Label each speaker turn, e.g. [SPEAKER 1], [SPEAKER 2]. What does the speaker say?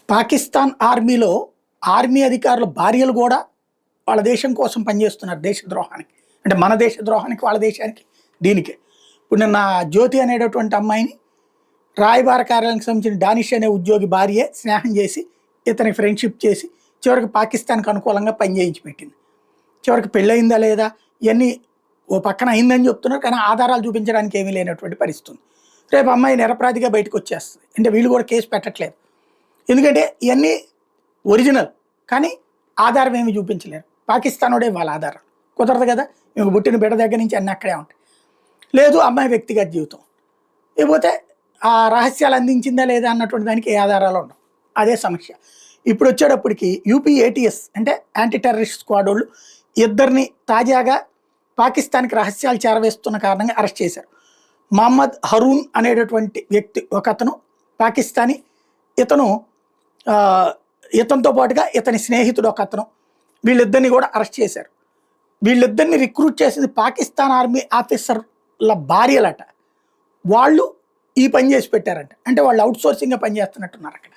[SPEAKER 1] పాకిస్తాన్ ఆర్మీలో ఆర్మీ అధికారుల భార్యలు కూడా వాళ్ళ దేశం కోసం పనిచేస్తున్నారు, దేశద్రోహానికి. అంటే మన దేశద్రోహానికి, వాళ్ళ దేశానికి, దీనికే. ఇప్పుడు నిన్న జ్యోతి అనేటటువంటి అమ్మాయిని రాయబార కార్యాలయానికి సంబంధించిన డానిష్ అనే ఉద్యోగి భార్యే స్నేహం చేసి ఇతని ఫ్రెండ్షిప్ చేసి చివరికి పాకిస్తాన్కి అనుకూలంగా పనిచేయించి పెట్టింది. చివరికి పెళ్ళయిందా లేదా ఇవన్నీ ఓ పక్కన అయిందని చెప్తున్నారు, కానీ ఆధారాలు చూపించడానికి ఏమీ లేనటువంటి పరిస్థితి. రేపు అమ్మాయి నిరపరాధిగా బయటకు వచ్చేస్తుంది. అంటే వీళ్ళు కూడా కేసు పెట్టట్లేదు, ఎందుకంటే ఇవన్నీ ఒరిజినల్, కానీ ఆధారం ఏమి చూపించలేరు. పాకిస్తానోడే వాళ్ళ ఆధారం కుదరదు కదా. మీకు పుట్టిన బిడ్డ దగ్గర నుంచి అన్నీ అక్కడే ఉంటాయి. లేదు అమ్మాయి వ్యక్తిగత జీవితం, లేకపోతే ఆ రహస్యాలు అందించిందా లేదా అన్నటువంటి దానికి ఏ ఆధారాలు ఉండవు. అదే సమస్య. ఇప్పుడు వచ్చేటప్పటికి యూపీ ఏటీఎస్ అంటే యాంటీ టెర్రరిస్ట్ స్క్వాడ్ వాళ్ళు ఇద్దరిని తాజాగా పాకిస్తాన్కి రహస్యాలు చేరవేస్తున్న కారణంగా అరెస్ట్ చేశారు. మహమ్మద్ హరూన్ అనేటటువంటి వ్యక్తి ఒక అతను పాకిస్తానీ, ఇతనితో పాటుగా ఇతని స్నేహితుడు ఒక అతను, వీళ్ళిద్దరిని కూడా అరెస్ట్ చేశారు. వీళ్ళిద్దరిని రిక్రూట్ చేసింది పాకిస్తాన్ ఆర్మీ ఆఫీసర్ల భార్యలట. వాళ్ళు ఈ పని చేసి పెట్టారంట. అంటే వాళ్ళు అవుట్ సోర్సింగ్గా పనిచేస్తున్నట్టున్నారు అక్కడ.